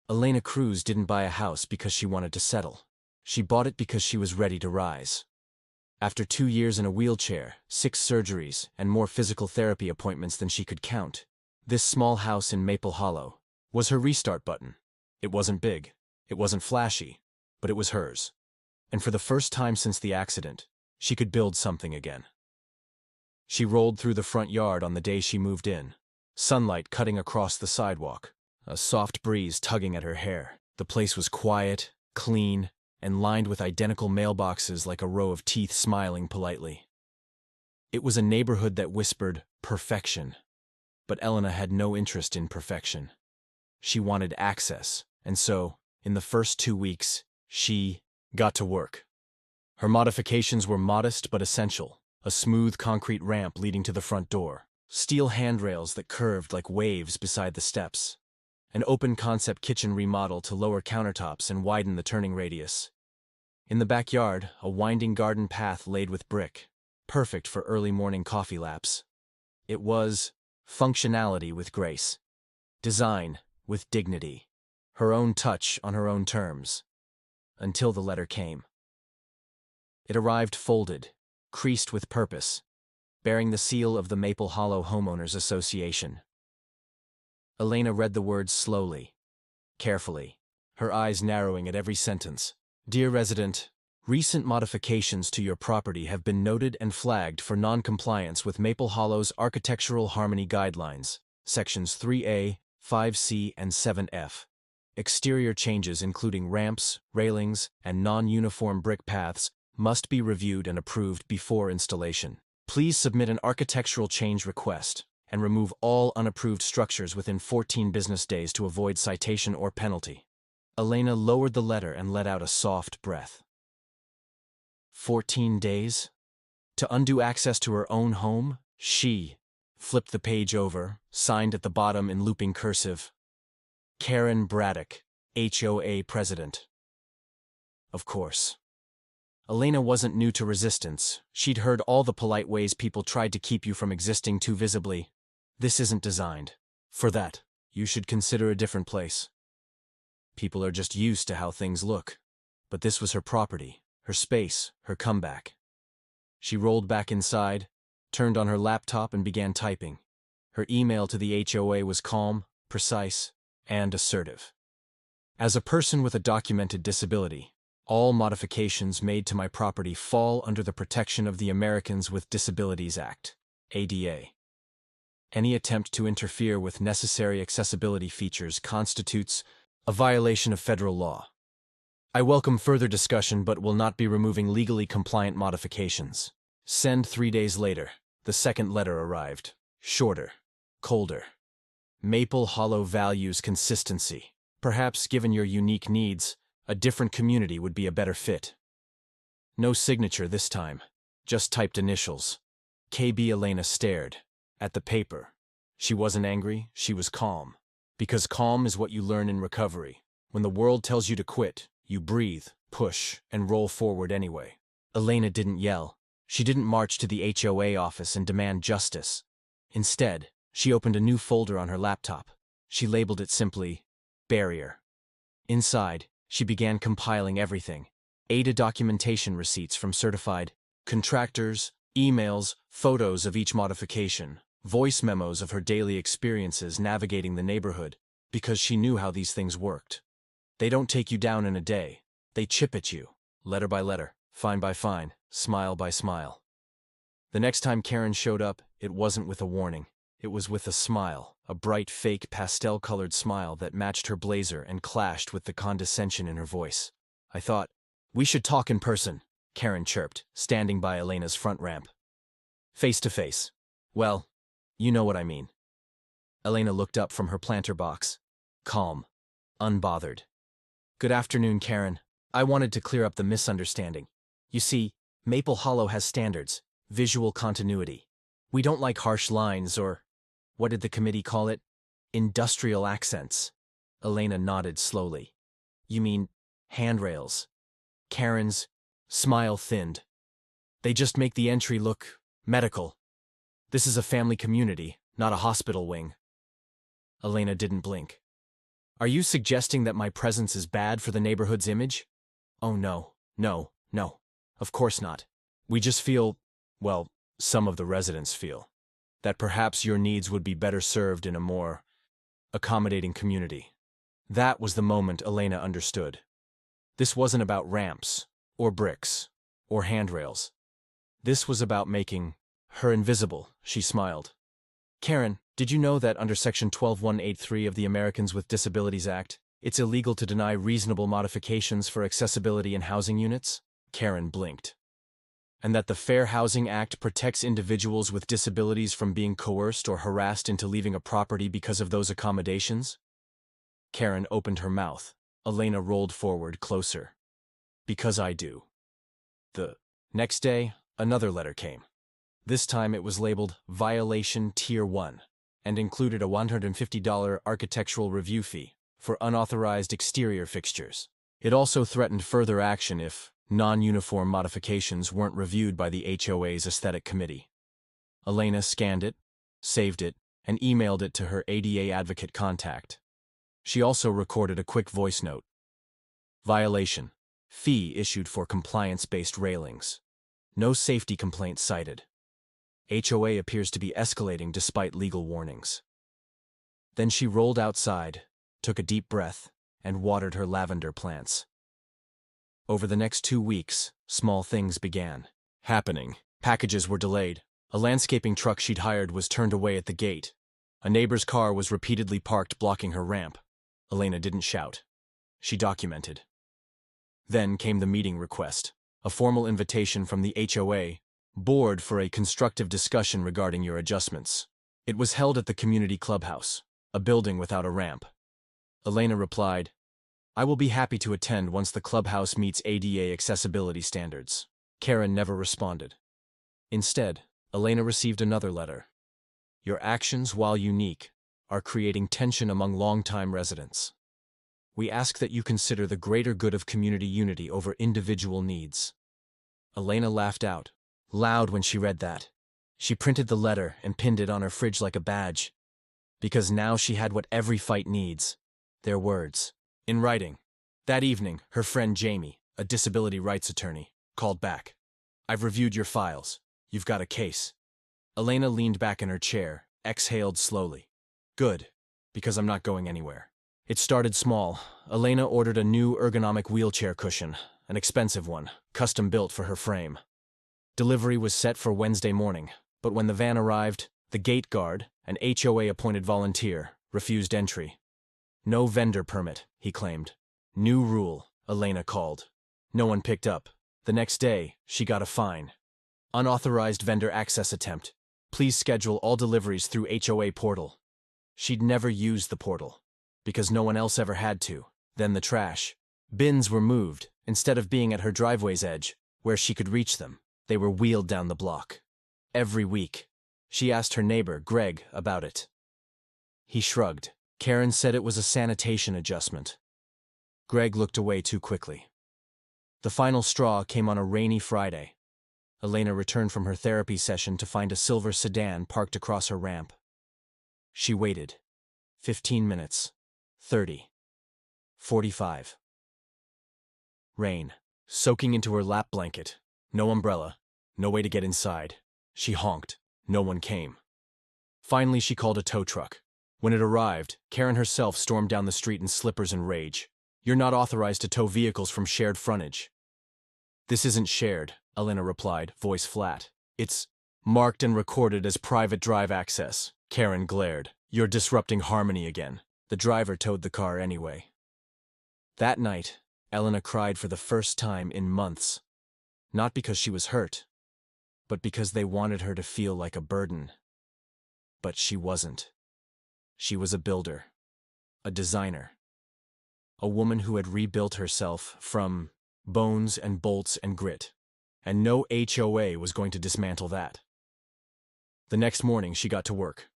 Elena Cruz didn't buy a house because she wanted to settle. She bought it because she was ready to rise. After 2 years in a wheelchair, 6 surgeries, and more physical therapy appointments than she could count, this small house in Maple Hollow was her restart button. It wasn't big, it wasn't flashy, but it was hers. And for the first time since the accident, she could build something again. She rolled through the front yard on the day she moved in, sunlight cutting across the sidewalk, a soft breeze tugging at her hair. The place was quiet, clean, and lined with identical mailboxes like a row of teeth smiling politely. It was a neighborhood that whispered perfection, but Elena had no interest in perfection. She wanted access, and so, in the first 2 weeks, she got to work. Her modifications were modest but essential: a smooth concrete ramp leading to the front door, steel handrails that curved like waves beside the steps, an open-concept kitchen remodel to lower countertops and widen the turning radius. In the backyard, a winding garden path laid with brick, perfect for early morning coffee laps. It was functionality with grace, design with dignity, her own touch on her own terms. Until the letter came. It arrived folded, creased with purpose, bearing the seal of the Maple Hollow Homeowners Association. Elena read the words slowly, carefully, her eyes narrowing at every sentence. Dear resident, recent modifications to your property have been noted and flagged for non-compliance with Maple Hollow's Architectural Harmony Guidelines, Sections 3A, 5C, and 7F. Exterior changes including ramps, railings, and non-uniform brick paths must be reviewed and approved before installation. Please submit an architectural change request and remove all unapproved structures within 14 business days to avoid citation or penalty. Elena lowered the letter and let out a soft breath. 14 days? To undo access to her own home? She flipped the page over, signed at the bottom in looping cursive, Karen Braddock, HOA President. Of course. Elena wasn't new to resistance. She'd heard all the polite ways people tried to keep you from existing too visibly. This isn't designed for that. You should consider a different place. People are just used to how things look. But this was her property, her space, her comeback. She rolled back inside, turned on her laptop and began typing. Her email to the HOA was calm, precise, and assertive. As a person with a documented disability, all modifications made to my property fall under the protection of the Americans with Disabilities Act, ADA. Any attempt to interfere with necessary accessibility features constitutes a violation of federal law. I welcome further discussion but will not be removing legally compliant modifications. Send 3 days later. The second letter arrived. Shorter, colder. Maple Hollow values consistency. Perhaps, given your unique needs, a different community would be a better fit. No signature this time, just typed initials. KB. Elena stared at the paper. She wasn't angry, she was calm. Because calm is what you learn in recovery. When the world tells you to quit, you breathe, push, and roll forward anyway. Elena didn't yell. She didn't march to the HOA office and demand justice. Instead, she opened a new folder on her laptop. She labeled it simply, Barrier. Inside, she began compiling everything. ADA documentation receipts from certified contractors, emails, photos of each modification, voice memos of her daily experiences navigating the neighborhood, because she knew how these things worked. They don't take you down in a day. They chip at you, letter by letter, fine by fine, smile by smile. The next time Karen showed up, it wasn't with a warning. It was with a smile, a bright, fake, pastel-colored smile that matched her blazer and clashed with the condescension in her voice. I thought, we should talk in person, Karen chirped, standing by Elena's front ramp. Face to face. Well, you know what I mean. Elena looked up from her planter box, calm, unbothered. Good afternoon, Karen. I wanted to clear up the misunderstanding. You see, Maple Hollow has standards, visual continuity. We don't like harsh lines or, what did the committee call it? Industrial accents. Elena nodded slowly. You mean handrails. Karen's smile thinned. They just make the entry look medical. This is a family community, not a hospital wing. Elena didn't blink. Are you suggesting that my presence is bad for the neighborhood's image? Oh no, no, no. Of course not. We just feel, well, some of the residents feel, that perhaps your needs would be better served in a more accommodating community. That was the moment Elena understood. This wasn't about ramps, or bricks, or handrails. This was about making her invisible. She smiled. Karen, did you know that under Section 12183 of the Americans with Disabilities Act, it's illegal to deny reasonable modifications for accessibility in housing units? Karen blinked. And that the Fair Housing Act protects individuals with disabilities from being coerced or harassed into leaving a property because of those accommodations? Karen opened her mouth. Elena rolled forward closer. Because I do. The next day, another letter came. This time it was labeled Violation Tier 1 and included a $150 architectural review fee for unauthorized exterior fixtures. It also threatened further action if non-uniform modifications weren't reviewed by the HOA's aesthetic committee. Elena scanned it, saved it, and emailed it to her ADA advocate contact. She also recorded a quick voice note. Violation. Fee issued for compliance-based railings. No safety complaints cited. HOA appears to be escalating despite legal warnings. Then she rolled outside, took a deep breath, and watered her lavender plants. Over the next 2 weeks, small things began happening. Packages were delayed. A landscaping truck she'd hired was turned away at the gate. A neighbor's car was repeatedly parked blocking her ramp. Elena didn't shout. She documented. Then came the meeting request, a formal invitation from the HOA board for a constructive discussion regarding your adjustments. It was held at the community clubhouse, a building without a ramp. Elena replied, I will be happy to attend once the clubhouse meets ADA accessibility standards. Karen never responded. Instead, Elena received another letter. Your actions, while unique, are creating tension among longtime residents. We ask that you consider the greater good of community unity over individual needs. Elena laughed out, loud when she read that. She printed the letter and pinned it on her fridge like a badge. Because now she had what every fight needs. Their words. In writing. That evening, her friend Jamie, a disability rights attorney, called back. I've reviewed your files. You've got a case. Elena leaned back in her chair, exhaled slowly. Good, because I'm not going anywhere. It started small. Elena ordered a new ergonomic wheelchair cushion, an expensive one, custom-built for her frame. Delivery was set for Wednesday morning, but when the van arrived, the gate guard, an HOA-appointed volunteer, refused entry. No vendor permit, he claimed. New rule, Elena called. No one picked up. The next day, she got a fine. Unauthorized vendor access attempt. Please schedule all deliveries through HOA portal. She'd never used the portal, because no one else ever had to. Then the trash. Bins were moved. Instead of being at her driveway's edge, where she could reach them, they were wheeled down the block. Every week. She asked her neighbor, Greg, about it. He shrugged. Karen said it was a sanitation adjustment. Greg looked away too quickly. The final straw came on a rainy Friday. Elena returned from her therapy session to find a silver sedan parked across her ramp. She waited. 15 minutes. 30. 45. Rain. Soaking into her lap blanket. No umbrella. No way to get inside. She honked. No one came. Finally, she called a tow truck. When it arrived, Karen herself stormed down the street in slippers and rage. You're not authorized to tow vehicles from shared frontage. This isn't shared, Elena replied, voice flat. It's marked and recorded as private drive access. Karen glared. You're disrupting harmony again. The driver towed the car anyway. That night, Elena cried for the first time in months. Not because she was hurt, but because they wanted her to feel like a burden. But she wasn't. She was a builder, a designer, a woman who had rebuilt herself from bones and bolts and grit, and no HOA was going to dismantle that. The next morning, she got to work.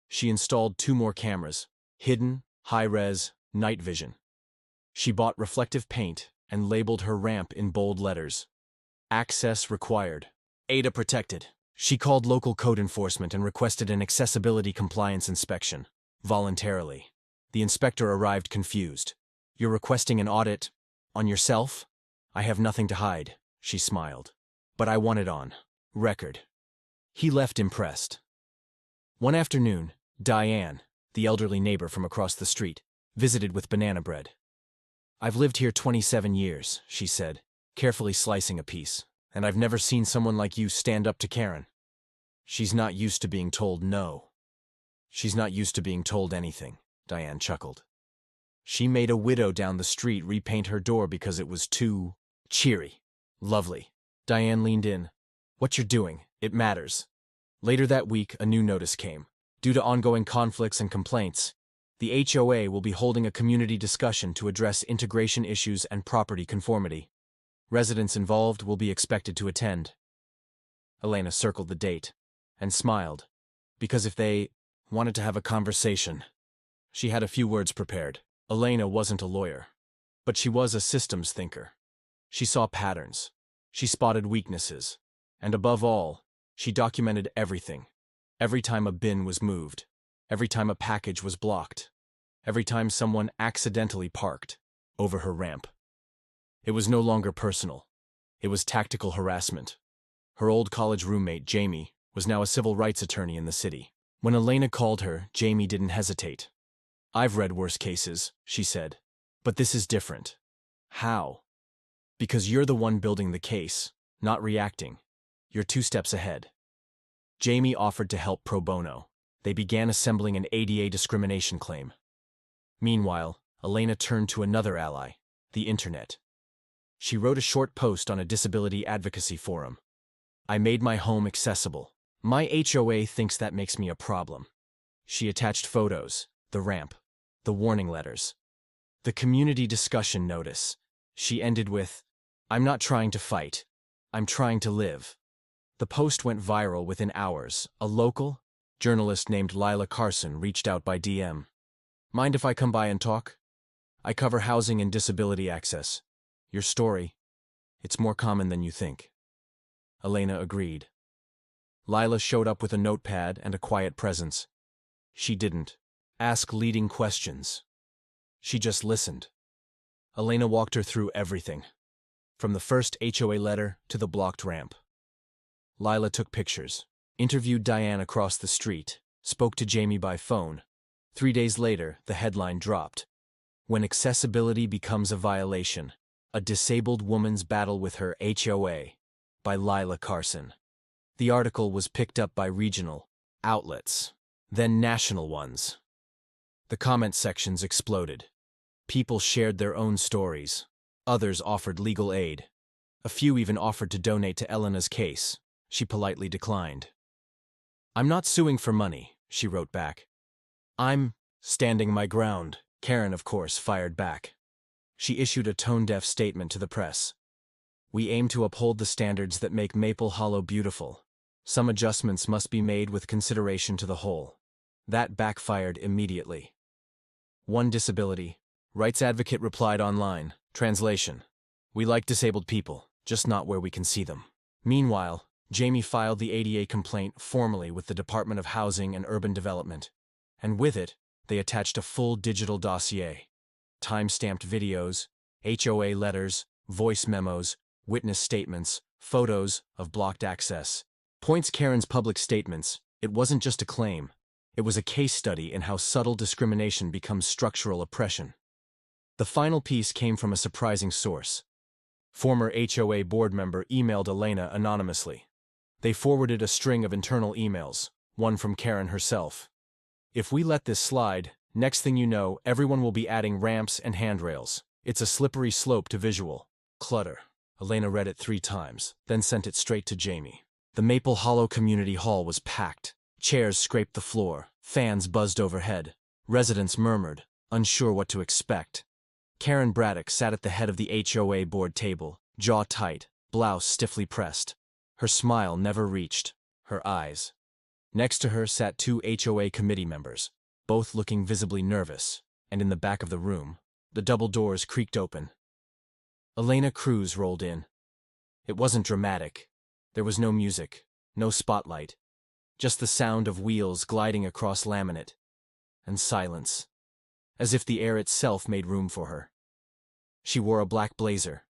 She installed 2 more cameras, hidden, high-res, night vision. She bought reflective paint and labeled her ramp in bold letters. Access required. ADA protected. She called local code enforcement and requested an accessibility compliance inspection, voluntarily. The inspector arrived confused. "You're requesting an audit on yourself?" "I have nothing to hide," she smiled. "But I want it on record." He left impressed. One afternoon, Diane, the elderly neighbor from across the street, visited with banana bread. "I've lived here 27 years, she said, carefully slicing a piece, "and I've never seen someone like you stand up to Karen." "She's not used to being told no." "She's not used to being told anything," Diane chuckled. "She made a widow down the street repaint her door because it was too cheery." "Lovely." Diane leaned in. "What you're doing, it matters." Later that week, a new notice came. Due to ongoing conflicts and complaints, the HOA will be holding a community discussion to address integration issues and property conformity. Residents involved will be expected to attend. Elena circled the date and smiled, because if they wanted to have a conversation, she had a few words prepared. Elena wasn't a lawyer, but she was a systems thinker. She saw patterns, she spotted weaknesses, and above all, she documented everything. Every time a bin was moved, every time a package was blocked, every time someone accidentally parked over her ramp. It was no longer personal. It was tactical harassment. Her old college roommate, Jamie, was now a civil rights attorney in the city. When Elena called her, Jamie didn't hesitate. "I've read worse cases," she said, "but this is different." "How?" "Because you're the one building the case, not reacting. You're 2 steps ahead." Jamie offered to help pro bono. They began assembling an ADA discrimination claim. Meanwhile, Elena turned to another ally, the internet. She wrote a short post on a disability advocacy forum. "I made my home accessible. My HOA thinks that makes me a problem." She attached photos, the ramp, the warning letters, the community discussion notice. She ended with, "I'm not trying to fight. I'm trying to live." The post went viral within hours. A local journalist named Lila Carson reached out by DM. "Mind if I come by and talk? I cover housing and disability access. Your story, it's more common than you think." Elena agreed. Lila showed up with a notepad and a quiet presence. She didn't ask leading questions. She just listened. Elena walked her through everything, from the first HOA letter to the blocked ramp. Lila took pictures, interviewed Diane across the street, spoke to Jamie by phone. 3 days later, the headline dropped. "When Accessibility Becomes a Violation, A Disabled Woman's Battle with Her HOA," by Lila Carson. The article was picked up by regional outlets, then national ones. The comment sections exploded. People shared their own stories. Others offered legal aid. A few even offered to donate to Elena's case. She politely declined. "I'm not suing for money," she wrote back. "I'm standing my ground." Karen, of course, fired back. She issued a tone-deaf statement to the press. "We aim to uphold the standards that make Maple Hollow beautiful. Some adjustments must be made with consideration to the whole." That backfired immediately. One disability rights advocate replied online, translation, "We like disabled people, just not where we can see them." Meanwhile, Jamie filed the ADA complaint formally with the Department of Housing and Urban Development, and with it, they attached a full digital dossier. Time-stamped videos, HOA letters, voice memos, witness statements, photos of blocked access. Points Karen's public statements, it wasn't just a claim. It was a case study in how subtle discrimination becomes structural oppression. The final piece came from a surprising source. Former HOA board member emailed Elena anonymously. They forwarded a string of internal emails, one from Karen herself. "If we let this slide, next thing you know, everyone will be adding ramps and handrails. It's a slippery slope to visual clutter." Elena read it 3 times, then sent it straight to Jamie. The Maple Hollow Community Hall was packed. Chairs scraped the floor, fans buzzed overhead. Residents murmured, unsure what to expect. Karen Braddock sat at the head of the HOA board table, jaw tight, blouse stiffly pressed. Her smile never reached her eyes. Next to her sat 2 HOA committee members, both looking visibly nervous, and in the back of the room, the double doors creaked open. Elena Cruz rolled in. It wasn't dramatic. There was no music, no spotlight, just the sound of wheels gliding across laminate, and silence. as if the air itself made room for her. She wore a black blazer.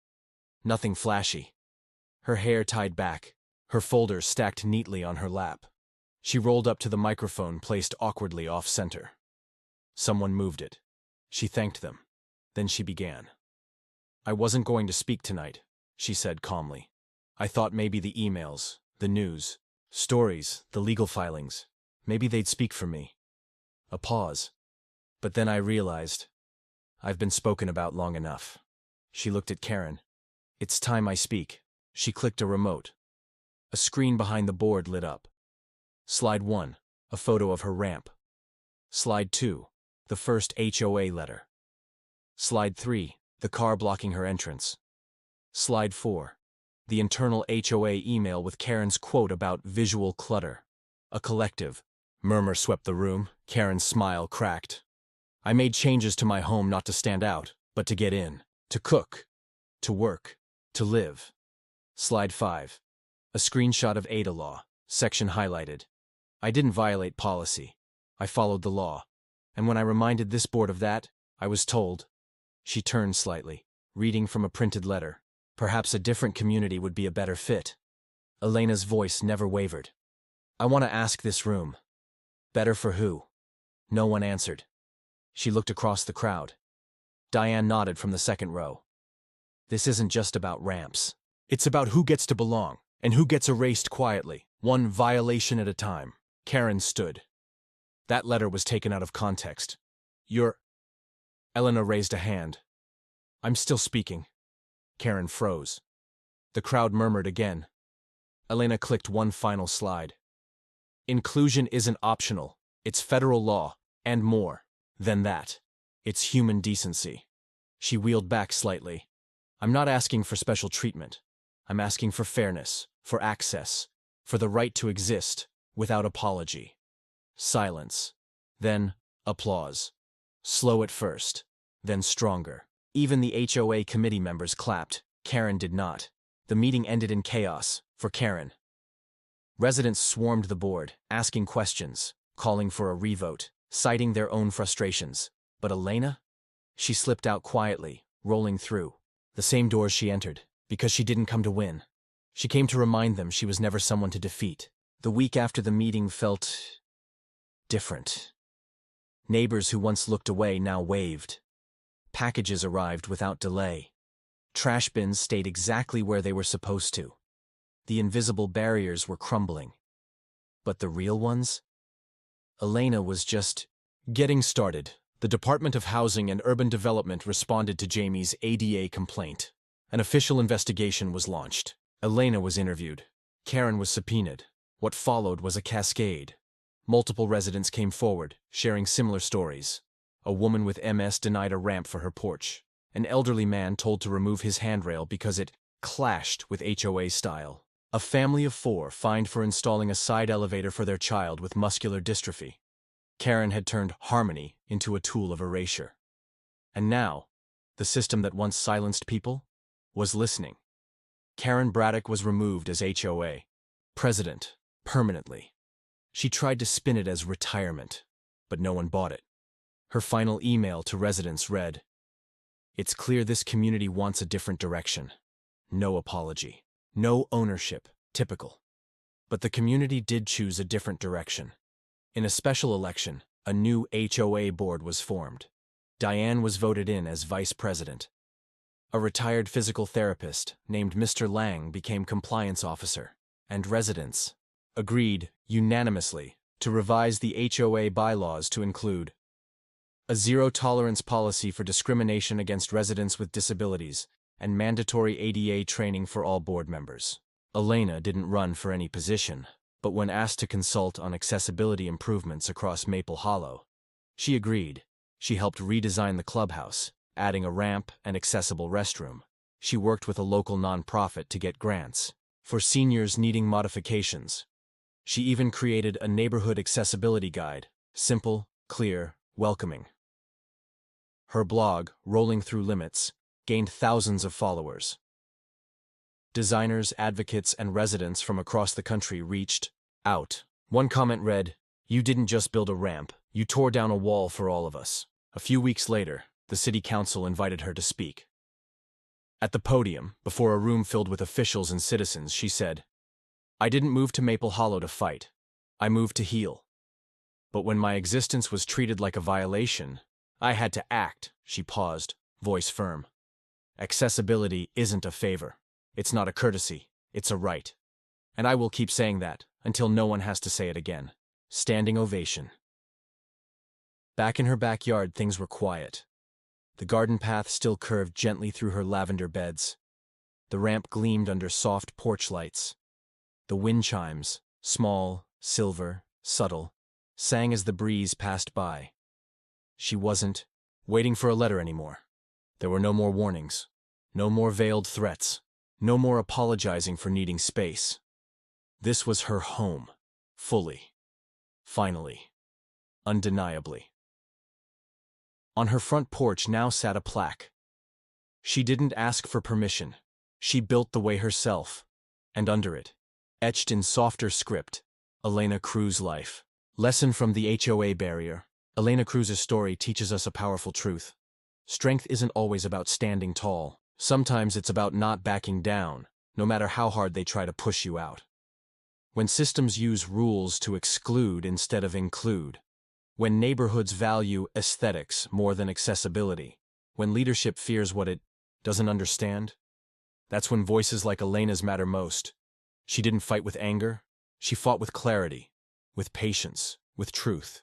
Nothing flashy. Her hair tied back, her folders stacked neatly on her lap. She rolled up to the microphone placed awkwardly off-center. Someone moved it. She thanked them. Then she began. "I wasn't going to speak tonight," she said calmly. "I thought maybe the emails, the news, stories, the legal filings, maybe they'd speak for me." A pause. "But then I realized, I've been spoken about long enough." She looked at Karen. "It's time I speak." She clicked a remote. A screen behind the board lit up. Slide 1, a photo of her ramp. Slide 2, the first HOA letter. Slide 3, the car blocking her entrance. Slide 4, the internal HOA email with Karen's quote about visual clutter. A collective murmur swept the room. Karen's smile cracked. "I made changes to my home not to stand out, but to get in, to cook, to work, to live." Slide 5, a screenshot of Ada law, section highlighted. "I didn't violate policy. I followed the law. And when I reminded this board of that, I was told." She turned slightly, reading from a printed letter. Perhaps a different community would be a better fit. Elena's voice never wavered. "I want to ask this room. Better for who?" No one answered. She looked across the crowd. Diane nodded from the second row. "This isn't just about ramps. It's about who gets to belong, and who gets erased quietly, one violation at a time." Karen stood. "That letter was taken out of context. You're—" Elena raised a hand. "I'm still speaking." Karen froze. The crowd murmured again. Elena clicked one final slide. "Inclusion isn't optional. It's federal law, and more than that. It's human decency." She wheeled back slightly. "I'm not asking for special treatment. I'm asking for fairness, for access, for the right to exist without apology." Silence. Then applause. Slow at first, then stronger. Even the HOA committee members clapped. Karen did not. The meeting ended in chaos, for Karen. Residents swarmed the board, asking questions, calling for a revote, citing their own frustrations. But Elena? She slipped out quietly, rolling through. The same doors she entered, because she didn't come to win. She came to remind them she was never someone to defeat. The week after the meeting felt different. Neighbors who once looked away now waved. Packages arrived without delay. Trash bins stayed exactly where they were supposed to. The invisible barriers were crumbling. But the real ones? Elena was just getting started. The Department of Housing and Urban Development responded to Jamie's ADA complaint. An official investigation was launched. Elena was interviewed. Karen was subpoenaed. What followed was a cascade. Multiple residents came forward, sharing similar stories. A woman with MS denied a ramp for her porch. An elderly man told to remove his handrail because it clashed with HOA style. A family of 4 fined for installing a side elevator for their child with muscular dystrophy. Karen had turned harmony into a tool of erasure. And now, the system that once silenced people was listening. Karen Braddock was removed as HOA president, permanently. She tried to spin it as retirement, but no one bought it. Her final email to residents read, "It's clear this community wants a different direction. No apology. No ownership. Typical." But the community did choose a different direction. In a special election, a new HOA board was formed. Diane was voted in as vice president. A retired physical therapist named Mr. Lang became compliance officer, and residents agreed unanimously to revise the HOA bylaws to include a zero-tolerance policy for discrimination against residents with disabilities and mandatory ADA training for all board members. Elena didn't run for any position, but when asked to consult on accessibility improvements across Maple Hollow, she agreed. She helped redesign the clubhouse, adding a ramp and accessible restroom. She worked with a local nonprofit to get grants for seniors needing modifications. She even created a neighborhood accessibility guide, simple, clear, welcoming. Her blog, Rolling Through Limits, gained thousands of followers. Designers, advocates, and residents from across the country reached out. One comment read, "You didn't just build a ramp, you tore down a wall for all of us." A few weeks later, the city council invited her to speak. At the podium, before a room filled with officials and citizens, she said, "I didn't move to Maple Hollow to fight. I moved to heal. But when my existence was treated like a violation, I had to act." She paused, voice firm. "Accessibility isn't a favor. It's not a courtesy. It's a right. And I will keep saying that until no one has to say it again." Standing ovation. Back in her backyard, things were quiet. The garden path still curved gently through her lavender beds. The ramp gleamed under soft porch lights. The wind chimes, small, silver, subtle, sang as the breeze passed by. She wasn't waiting for a letter anymore. There were no more warnings, no more veiled threats, no more apologizing for needing space. This was her home, fully, finally, undeniably. On her front porch now sat a plaque. She didn't ask for permission. She built the way herself. And under it, etched in softer script, Elena Cruz life. Lesson from the HOA barrier. Elena Cruz's story teaches us a powerful truth. Strength isn't always about standing tall. Sometimes it's about not backing down, no matter how hard they try to push you out. When systems use rules to exclude instead of include. When neighborhoods value aesthetics more than accessibility. When leadership fears what it doesn't understand. That's when voices like Elena's matter most. She didn't fight with anger. She fought with clarity, with patience, with truth.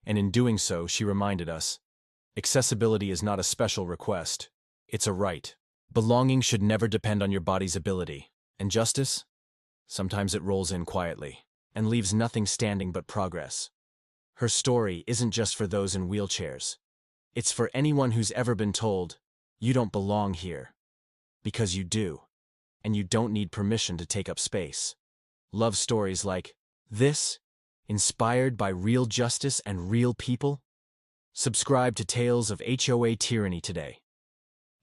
And in doing so, she reminded us, accessibility is not a special request. It's a right. Belonging should never depend on your body's ability. And justice? Sometimes it rolls in quietly and leaves nothing standing but progress. Her story isn't just for those in wheelchairs. It's for anyone who's ever been told, "You don't belong here." Because you do. And you don't need permission to take up space. Love stories like this, inspired by real justice and real people? Subscribe to Tales of HOA Tyranny today.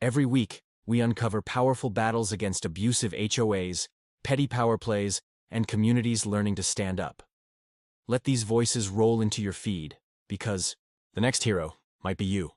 Every week, we uncover powerful battles against abusive HOAs, petty power plays, and communities learning to stand up. Let these voices roll into your feed, because the next hero might be you.